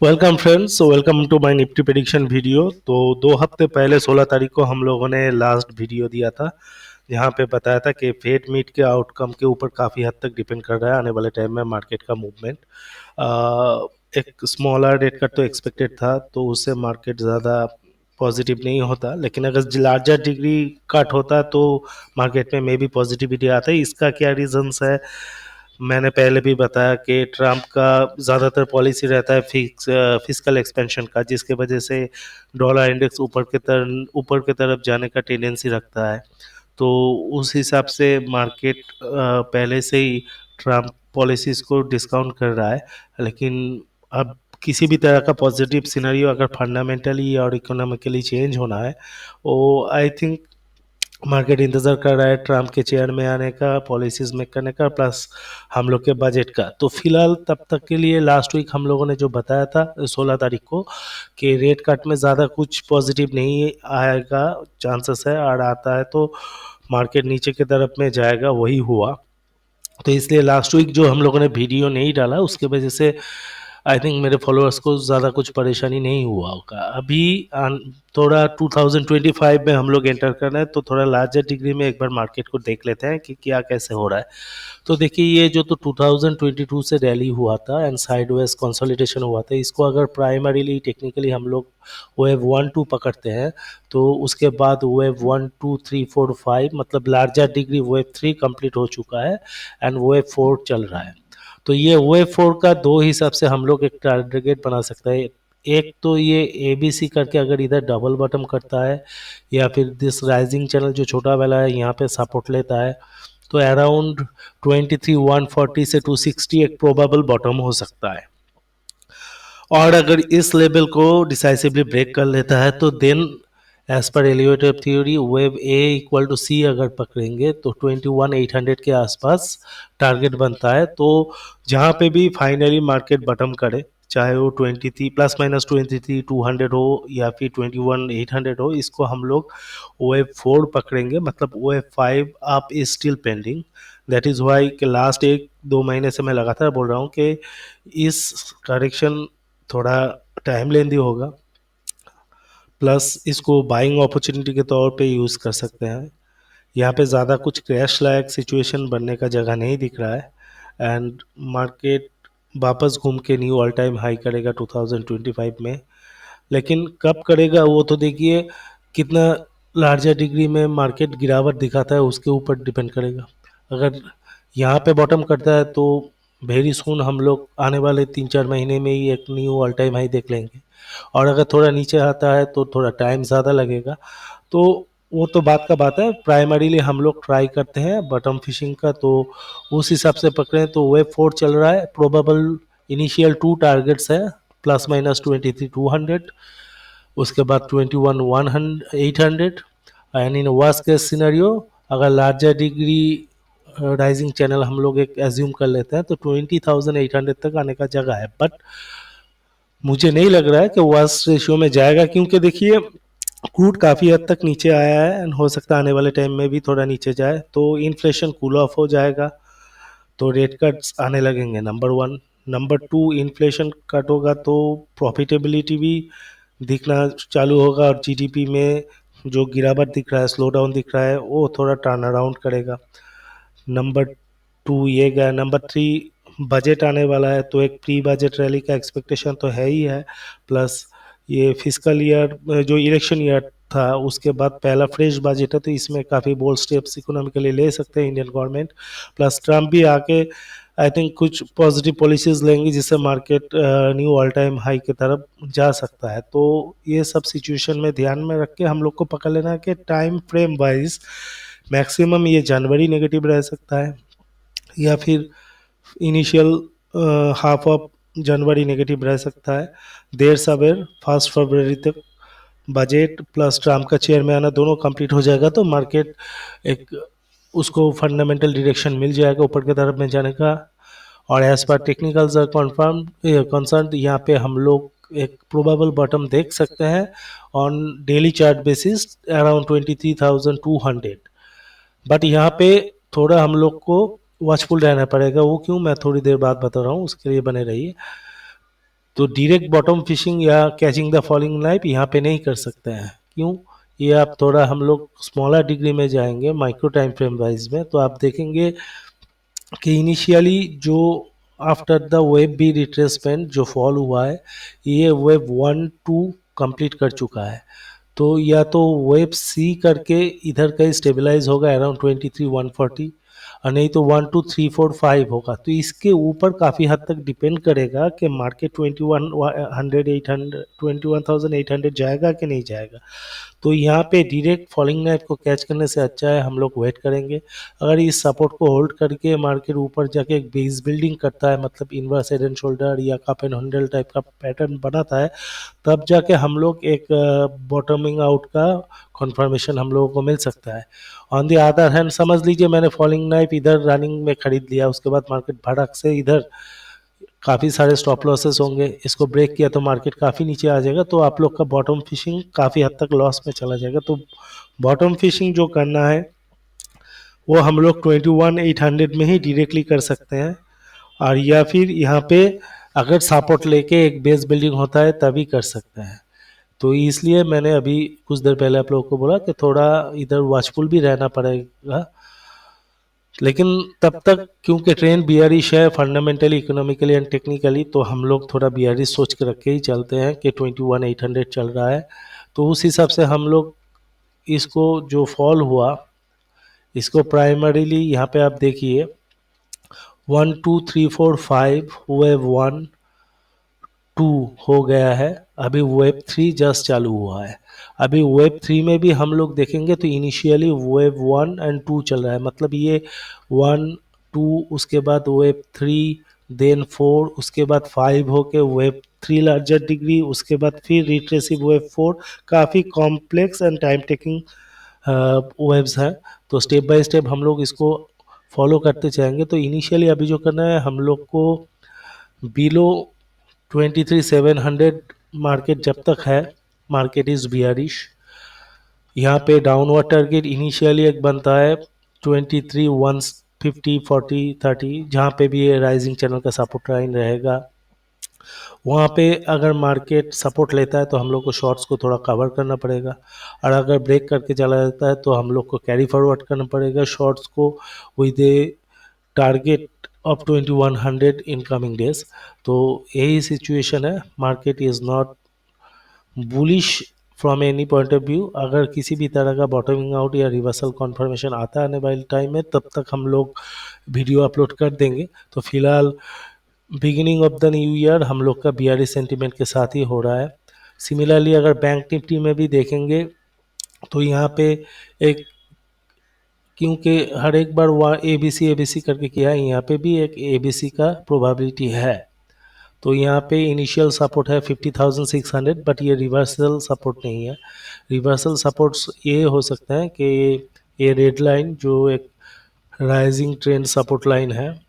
Welcome friends, welcome to my Nifty prediction video. तो 2 हफ्ते पहले 16 तारीख को हम लोगों ने लास्ट वीडियो दिया था, जहाँ पे बताया था कि फेड मीट के आउटकम के ऊपर काफ़ी हद तक डिपेंड कर रहा है आने वाले टाइम में मार्केट का मूवमेंट। एक स्मॉलर रेट कट तो एक्सपेक्टेड था, तो उससे मार्केट ज़्यादा पॉजिटिव नहीं होता, लेकिन अगर लार्जर डिग्री कट होता तो मार्केट में मे भी पॉजिटिविटी आता है। इसका क्या रीजंस है, मैंने पहले भी बताया कि ट्रम्प का ज़्यादातर पॉलिसी रहता है फिस्कल एक्सपेंशन का, जिसके वजह से डॉलर इंडेक्स ऊपर की तरफ जाने का टेंडेंसी रखता है। तो उस हिसाब से मार्केट पहले से ही ट्रम्प पॉलिसीज़ को डिस्काउंट कर रहा है। लेकिन अब किसी भी तरह का पॉजिटिव सिनेरियो अगर फंडामेंटली और इकोनॉमिकली चेंज होना है, वो आई थिंक मार्केट इंतज़ार कर रहा है ट्रम्प के चेयर में आने का, पॉलिसीज़ मेक करने का, प्लस हम लोग के बजट का। तो फिलहाल तब तक के लिए लास्ट वीक हम लोगों ने जो बताया था 16 तारीख को कि रेट कट में ज़्यादा कुछ पॉजिटिव नहीं आएगा, चांसेस है, और आता है तो मार्केट नीचे की तरफ में जाएगा, वही हुआ। तो इसलिए लास्ट वीक जो हम लोगों ने वीडियो नहीं डाला, उसके वजह से आई थिंक मेरे फॉलोअर्स को ज़्यादा कुछ परेशानी नहीं हुआ होगा। अभी थोड़ा 2025 में हम लोग एंटर कर रहे हैं, तो थोड़ा लार्जर डिग्री में एक बार मार्केट को देख लेते हैं कि क्या कैसे हो रहा है। तो देखिए, ये जो तो 2022 से रैली हुआ था एंड साइडवेज कंसोलिडेशन हुआ था, इसको अगर प्राइमरीली टेक्निकली हम लोग वेव 1-2 पकड़ते हैं, तो उसके बाद वेव 1 2 3 4 5 मतलब लार्जर डिग्री वेव 3 कंप्लीट हो चुका है एंड वेव 4 चल रहा है। तो ये वेव 4 का दो हिसाब से हम लोग एक टारगेट बना सकते हैं। एक तो ये ABC करके अगर इधर डबल बॉटम करता है, या फिर दिस राइजिंग चैनल जो छोटा वाला है यहाँ पे सपोर्ट लेता है, तो अराउंड 23 140 से 260 एक प्रोबेबल बॉटम हो सकता है। और अगर इस लेवल को डिसाइसिवली ब्रेक कर लेता है, तो then as per Elliott theory wave A=C अगर पकड़ेंगे तो 21 800 के आसपास टारगेट बनता है। तो जहाँ पे भी फाइनली मार्केट बटम करे, चाहे वो 23 प्लस माइनस 23 200 हो या फिर 21 800 हो, इसको हम लोग वेव 4 पकड़ेंगे, मतलब वेव 5 आप is still pending. That is why कि लास्ट 1 2 महीने से मैं लगातार बोल रहा हूँ कि इस करेक्शन थोड़ा टाइम लेंदी होगा, प्लस इसको बाइंग अपॉर्चुनिटी के तौर पे यूज़ कर सकते हैं। यहाँ पे ज़्यादा कुछ क्रैश लायक सिचुएशन बनने का जगह नहीं दिख रहा है, एंड मार्केट वापस घूम के न्यू ऑल टाइम हाई करेगा 2025 में। लेकिन कब करेगा वो तो देखिए, कितना लार्जर डिग्री में मार्केट गिरावट दिखाता है उसके ऊपर डिपेंड करेगा। अगर यहाँ पे बॉटम करता है तो वेरी सून हम लोग आने वाले 3 4 महीने में ही एक न्यू ऑल टाइम हाई देख लेंगे, और अगर थोड़ा नीचे आता है तो थोड़ा टाइम ज़्यादा लगेगा। तो वो तो बात का बात है, प्राइमरीली हम लोग ट्राई करते हैं बटम फिशिंग का, तो उस हिसाब से पकड़ें तो वेव 4 चल रहा है। प्रोबेबल इनिशियल 2 टारगेट्स है, प्लस माइनस 23 200, उसके बाद 21 800, and in worst case scenario अगर लार्जर डिग्री राइजिंग चैनल हम लोग एक एज्यूम कर लेते हैं, तो 20 800 तक आने का जगह है। बट मुझे नहीं लग रहा है कि वर्स्ट रेशियो में जाएगा, क्योंकि देखिए क्रूड काफ़ी हद तक नीचे आया है एंड हो सकता है आने वाले टाइम में भी थोड़ा नीचे जाए, तो इन्फ्लेशन कूल ऑफ हो जाएगा, तो रेट कट्स आने लगेंगे, नंबर 1। नंबर 2, इन्फ्लेशन कट होगा तो प्रॉफिटेबिलिटी भी दिखना चालू होगा, और GDP में जो गिरावट दिख रहा है, स्लो डाउन दिख रहा है, वो थोड़ा टर्न अराउंड करेगा। नंबर 2 ये गया। नंबर 3, बजट आने वाला है, तो एक प्री बजट रैली का एक्सपेक्टेशन तो है ही है, प्लस ये फिजिकल ईयर जो इलेक्शन ईयर था उसके बाद पहला फ्रेश बजट है, तो इसमें काफ़ी बोल्ड स्टेप्स इकोनॉमिकली ले सकते हैं इंडियन गवर्नमेंट। प्लस ट्रम्प भी आके आई थिंक कुछ पॉजिटिव पॉलिसीज लेंगी, जिससे market knew all time high की तरफ जा सकता है। तो ये सब सिचुएशन में ध्यान में रख के हम लोग को पकड़ लेना है कि टाइम फ्रेम वाइज मैक्सिमम ये जनवरी नेगेटिव रह सकता है, या फिर initial half of January negative रह सकता है। देर सवेर 1 फरवरी तक बजट प्लस ट्रम्प का चेयर में आना दोनों कंप्लीट हो जाएगा, तो मार्केट एक उसको फंडामेंटल डायरेक्शन मिल जाएगा ऊपर की तरफ में जाने का। और as per technicals are confirm concern, यहाँ पे हम लोग एक प्रोबेबल बॉटम देख सकते हैं on daily chart basis around 23 200। But यहाँ पे थोड़ा हम लोग को वॉचफुल रहना पड़ेगा। वो क्यों, मैं थोड़ी देर बाद बता रहा हूँ, उसके लिए बने रहिए। तो डायरेक्ट बॉटम फिशिंग या कैचिंग द फॉलिंग नाइफ यहाँ पे नहीं कर सकते हैं। क्यों? ये आप थोड़ा हम लोग स्मॉलर डिग्री में जाएंगे माइक्रो टाइम फ्रेम वाइज में, तो आप देखेंगे कि इनिशियली जो after the wave B retracement जो फॉल हुआ है, ये वेब 1 2 कंप्लीट कर चुका है। तो या तो वेब सी करके इधर कहीं स्टेबलाइज होगा अराउंड 23 140, और नहीं तो 1 2 3 4 5 होगा। तो इसके ऊपर काफ़ी हद तक डिपेंड करेगा कि मार्केट 21,800 जाएगा कि नहीं जाएगा। तो यहाँ पे डायरेक्ट फॉलिंग नाइफ को कैच करने से अच्छा है हम लोग वेट करेंगे। अगर इस सपोर्ट को होल्ड करके मार्केट ऊपर जाके एक बेस बिल्डिंग करता है, मतलब इनवर्स हेड एंड शोल्डर या कप एंड हैंडल टाइप का पैटर्न बनाता है, तब जाके हम लोग एक बॉटमिंग आउट का कंफर्मेशन हम लोगों को मिल सकता है। ऑन द अदर हैंड समझ लीजिए मैंने फॉलिंग नाइफ इधर रनिंग में खरीद लिया, उसके बाद मार्केट भड़क से इधर काफ़ी सारे स्टॉप लॉसेस होंगे, इसको ब्रेक किया तो मार्केट काफ़ी नीचे आ जाएगा, तो आप लोग का बॉटम फिशिंग काफ़ी हद तक लॉस में चला जाएगा। तो बॉटम फिशिंग जो करना है वो हम लोग 21,800 में ही डायरेक्टली कर सकते हैं, और या फिर यहाँ पे अगर सपोर्ट लेके एक बेस बिल्डिंग होता है तभी कर सकते हैं। तो इसलिए मैंने अभी कुछ देर पहले आप लोगों को बोला कि थोड़ा इधर वॉचफुल भी रहना पड़ेगा, लेकिन तब तक क्योंकि ट्रेंड बियरिश है फंडामेंटली, इकोनॉमिकली एंड टेक्निकली, तो हम लोग थोड़ा बियरिश सोच के रख के ही चलते हैं कि 21,800 चल रहा है। तो उस हिसाब से हम लोग इसको जो फॉल हुआ इसको प्राइमरीली यहाँ पे आप देखिए 1 2 3 4 5 वेव 1 2 हो गया है, अभी वेब 3 जस्ट चालू हुआ है। अभी वेब 3 में भी हम लोग देखेंगे तो इनिशियली वेब 1 एंड 2 चल रहा है, मतलब ये 1 2 उसके बाद वेब 3 देन 4 उसके बाद 5 होके वेब 3 लार्जर डिग्री, उसके बाद फिर रिट्रेसिव वेब 4, काफ़ी complex and time taking waves हैं। तो स्टेप बाय स्टेप हम लोग इसको फॉलो करते जाएंगे। तो इनिशियली अभी जो करना है हम लोग को बिलो 23,700 मार्केट जब तक है, मार्केट इज बियरिश। यहाँ पे डाउनवर्ड टारगेट इनिशियली एक बनता है 23 150 40 30, जहाँ पे भी ये राइजिंग चैनल का सपोर्ट लाइन रहेगा। वहाँ पे अगर मार्केट सपोर्ट लेता है तो हम लोग को शॉर्ट्स को थोड़ा कवर करना पड़ेगा, और अगर ब्रेक करके चला जाता है तो हम लोग को कैरी फॉरवर्ड करना पड़ेगा शॉर्ट्स को with A target of 2100 in coming days. तो यही सिचुएशन है, market is not bullish from any point of view. अगर किसी भी तरह का बॉटमिंग आउट या रिवर्सल कॉन्फर्मेशन आता है आने वाले टाइम में, तब तक हम लोग वीडियो अपलोड कर देंगे। तो फिलहाल beginning of the new year हम लोग का बीआरएस सेंटीमेंट के साथ ही हो रहा है। सिमिलरली अगर बैंक निफ्टी में भी देखेंगे तो यहाँ पे एक, क्योंकि हर एक बार वहाँ एबीसी करके किया है, यहाँ पे भी एक एबीसी का प्रोबेबिलिटी है। तो यहाँ पे इनिशियल सपोर्ट है 50,600, बट ये रिवर्सल सपोर्ट नहीं है। रिवर्सल सपोर्ट्स ये हो सकता है कि ये रेड लाइन जो एक राइजिंग ट्रेंड सपोर्ट लाइन है,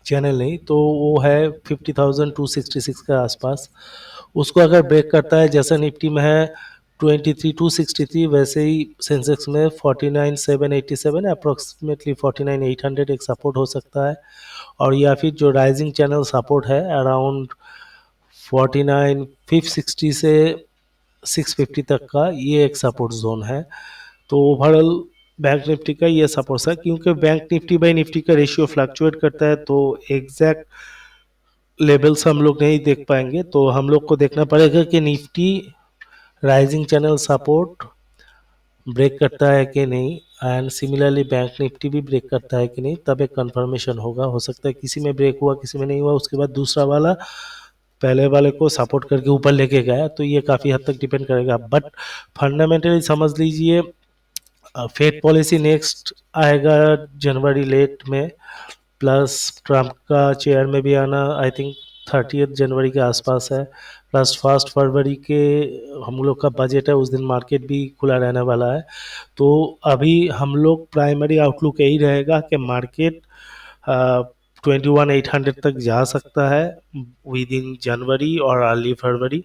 चैनल नहीं, तो वो है 50,266 के आसपास। उसको अगर ब्रेक करता है, जैसा निफ्टी में है 23,263, वैसे ही सेंसेक्स में 49,787 अप्रोक्सीमेटली 49,800 एक सपोर्ट हो सकता है। और या फिर जो राइजिंग चैनल सपोर्ट है अराउंड 49,560 से 650 तक का, ये एक सपोर्ट जोन है। तो ओवरऑल बैंक निफ्टी का ये सपोर्ट है, क्योंकि बैंक निफ्टी बाई निफ्टी का रेशियो फ्लक्चुएट करता है, तो एग्जैक्ट लेवल्स हम लोग नहीं देख पाएंगे। तो हम लोग को देखना पड़ेगा कि Nifty rising channel support break करता है कि नहीं, एंड सिमिलरली बैंक निफ्टी भी ब्रेक करता है कि नहीं, तब एक कंफर्मेशन होगा। हो सकता है किसी में ब्रेक हुआ किसी में नहीं हुआ, उसके बाद दूसरा वाला पहले वाले को सपोर्ट करके ऊपर लेके गया, तो ये काफ़ी हद तक डिपेंड करेगा। बट फंडामेंटली समझ लीजिए फेड पॉलिसी नेक्स्ट आएगा जनवरी लेट में, प्लस ट्रम्प का चेयर में भी आना आई थिंक 30 जनवरी के आसपास है, प्लस 1 फरवरी के हम लोग का बजट है, उस दिन मार्केट भी खुला रहने वाला है। तो अभी हम लोग प्राइमरी आउटलुक यही रहेगा कि मार्केट 21,800 तक जा सकता है विद इन जनवरी और अर्ली फरवरी।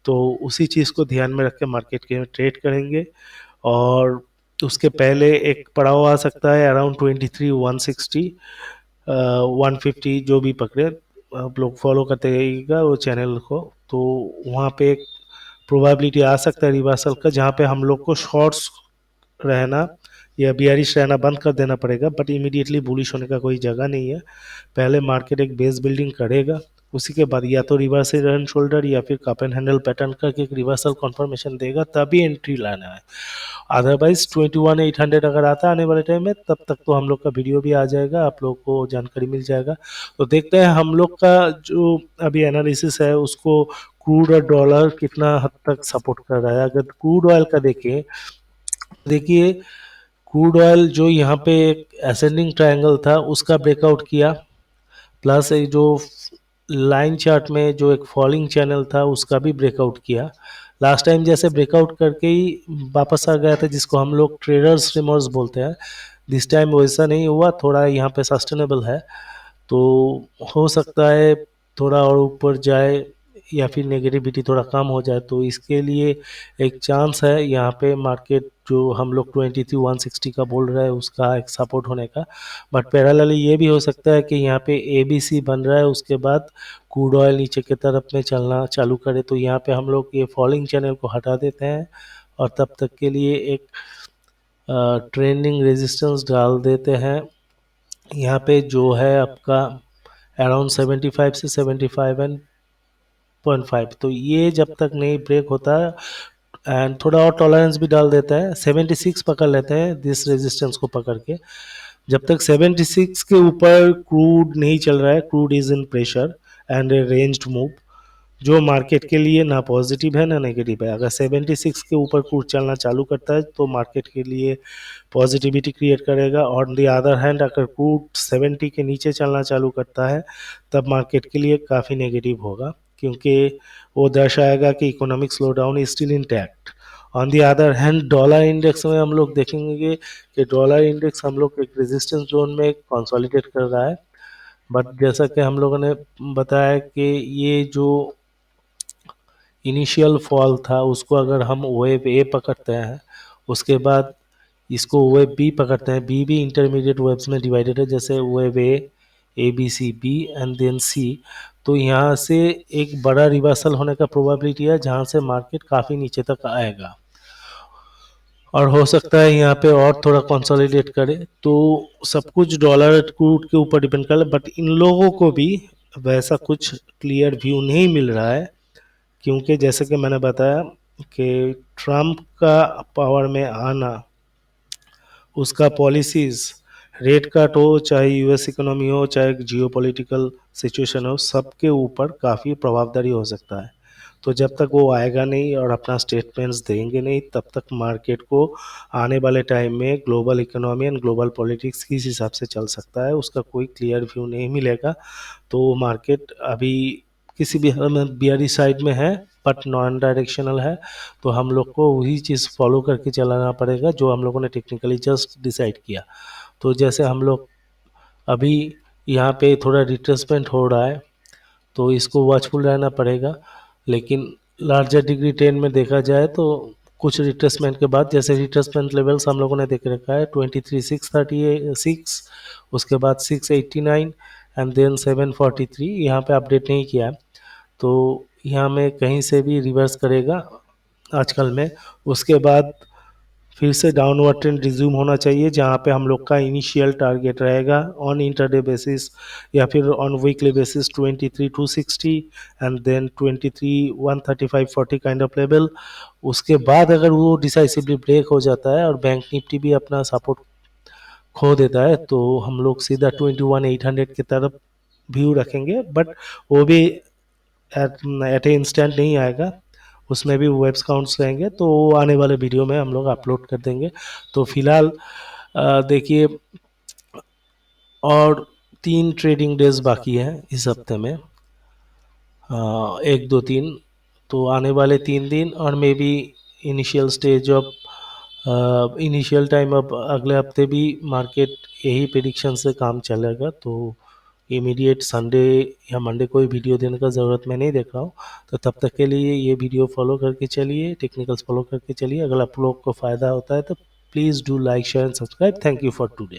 तो उसी चीज़ को ध्यान में रख के मार्केट के ट्रेड करेंगे। और उसके पहले एक पड़ाव आ सकता है अराउंड 23,160 150 जो भी पकड़े, आप लोग फॉलो करते रहिएगा वो चैनल को, तो वहाँ पे एक प्रोबेबिलिटी आ सकता है रिवर्सल का, जहाँ पे हम लोग को शॉर्ट्स रहना या बियरिश रहना बंद कर देना पड़ेगा, बट इमीडिएटली बुलिश होने का कोई जगह नहीं है। पहले मार्केट एक बेस बिल्डिंग करेगा, उसी के बाद या तो रिवर्स हेड एंड शोल्डर या फिर कप एंड हैंडल पैटर्न करके एक रिवर्सल कंफर्मेशन देगा, तभी एंट्री लाना है। अदरवाइज 21,800 अगर आता है आने वाले टाइम में, तब तक तो हम लोग का वीडियो भी आ जाएगा, आप लोग को जानकारी मिल जाएगा। तो देखते हैं हम लोग का जो अभी एनालिसिस है उसको क्रूड और डॉलर कितना हद तक सपोर्ट कर रहा है। अगर क्रूड ऑयल का देखिए क्रूड ऑयल जो यहाँ पे एक असेंडिंग ट्रायंगल था उसका ब्रेकआउट किया, प्लस एक जो लाइन चार्ट में जो एक फॉलिंग चैनल था उसका भी ब्रेकआउट किया। लास्ट टाइम जैसे ब्रेकआउट करके ही वापस आ गया था, जिसको हम लोग ट्रेडर्स रिमोर्स बोलते हैं। दिस टाइम वैसा नहीं हुआ, थोड़ा यहाँ पे सस्टेनेबल है, तो हो सकता है थोड़ा और ऊपर जाए या फिर नेगेटिविटी थोड़ा कम हो जाए, तो इसके लिए एक चांस है यहाँ पे मार्केट जो हम लोग 23,160 का बोल रहे हैं उसका एक सपोर्ट होने का। बट पैरेलली ये भी हो सकता है कि यहाँ पे ABC बन रहा है, उसके बाद क्रूड ऑयल नीचे की तरफ में चलना चालू करे, तो यहाँ पे हम लोग ये फॉलिंग चैनल को हटा देते हैं और तब तक के लिए एक ट्रेंडिंग रेजिस्टेंस डाल देते हैं यहाँ पे, जो है आपका अराउंड 75 से 75.5। तो ये जब तक नहीं ब्रेक होता है, एंड थोड़ा और टॉलरेंस भी डाल देता है, 76 पकड़ लेते हैं दिस रेजिस्टेंस को पकड़ के। जब तक 76 के ऊपर क्रूड नहीं चल रहा है, crude is in pressure and A ranged move, जो मार्केट के लिए ना पॉजिटिव है ना नेगेटिव है। अगर 76 के ऊपर क्रूड चलना चालू करता है तो मार्केट के लिए पॉजिटिविटी क्रिएट करेगा, ऑन द अदर हैंड अगर क्रूड 70 के नीचे चलना चालू करता है तब मार्केट के लिए काफ़ी नेगेटिव होगा, क्योंकि वो दर्शाएगा कि economic slow down is still intact. On the other hand dollar index में हम लोग देखेंगे कि डॉलर इंडेक्स हम लोग एक रेजिस्टेंस जोन में कंसोलिडेट कर रहा है, बट जैसा कि हम लोगों ने बताया कि ये जो इनिशियल फॉल था उसको अगर हम वेव ए पकड़ते हैं, उसके बाद इसको वेव बी पकड़ते हैं, बी भी इंटरमीडिएट वेव्स में डिवाइडेड है, जैसे वेव A B C B and then C, तो यहाँ से एक बड़ा रिवर्सल होने का प्रोबेबिलिटी है जहाँ से मार्केट काफ़ी नीचे तक आएगा और हो सकता है यहाँ पे और थोड़ा कंसोलिडेट करे। तो सब कुछ डॉलर क्रूड के ऊपर डिपेंड कर, बट इन लोगों को भी वैसा कुछ क्लियर व्यू नहीं मिल रहा है, क्योंकि जैसे कि मैंने बताया कि ट्रम्प का पावर में आना, उसका पॉलिसीज, रेट कट हो, चाहे यूएस इकोनॉमी हो, चाहे जियोपॉलिटिकल सिचुएशन हो, सबके ऊपर काफ़ी प्रभावदारी हो सकता है। तो जब तक वो आएगा नहीं और अपना स्टेटमेंट्स देंगे नहीं, तब तक मार्केट को आने वाले टाइम में global economy and global politics किस हिसाब से चल सकता है उसका कोई क्लियर व्यू नहीं मिलेगा। तो मार्केट अभी किसी भी बियरी साइड में है, बट नॉन डायरेक्शनल है, तो हम लोग को वही चीज़ फॉलो करके चलाना पड़ेगा जो हम लोगों ने टेक्निकली जस्ट डिसाइड किया। तो जैसे हम लोग अभी यहाँ पे थोड़ा रिट्रेसमेंट हो रहा है, तो इसको वॉचफुल रहना पड़ेगा, लेकिन लार्जर डिग्री 10 में देखा जाए तो कुछ रिट्रेसमेंट के बाद, जैसे रिट्रेसमेंट लेवल्स हम लोगों ने देख रखा है 23,636, उसके बाद 689 एंड देन 743, यहाँ पे अपडेट नहीं किया है, तो यहाँ में कहीं से भी रिवर्स करेगा आजकल में, उसके बाद फिर से डाउनवर्ड ट्रेंड रिज्यूम होना चाहिए, जहाँ पे हम लोग का इनिशियल टारगेट रहेगा ऑन इंटरडे बेसिस या फिर on weekly basis 23,260 and then 23,135-40 kind of level. उसके बाद अगर वो डिसाइसिवली ब्रेक हो जाता है और बैंक निफ्टी भी अपना सपोर्ट खो देता है, तो हम लोग सीधा 21,800 की तरफ व्यू रखेंगे, बट वो भी एट ए इंस्टेंट नहीं आएगा, उसमें भी वेब्स काउंट्स रहेंगे, तो वो आने वाले वीडियो में हम लोग अपलोड कर देंगे। तो फिलहाल देखिए और 3 ट्रेडिंग डेज बाकी हैं इस हफ्ते में, 1 2 3, तो आने वाले 3 दिन और may be initial stage of initial time, अब अगले हफ्ते भी मार्केट यही प्रेडिक्शन से काम चलेगा, तो इमीडिएट संडे या मंडे कोई वीडियो देने का ज़रूरत मैं नहीं देख रहा हूँ। तो तब तक के लिए ये वीडियो फॉलो करके चलिए, टेक्निकल्स फॉलो करके चलिए, अगर आप लोग को फ़ायदा होता है तो please do like share and subscribe. Thank you for today.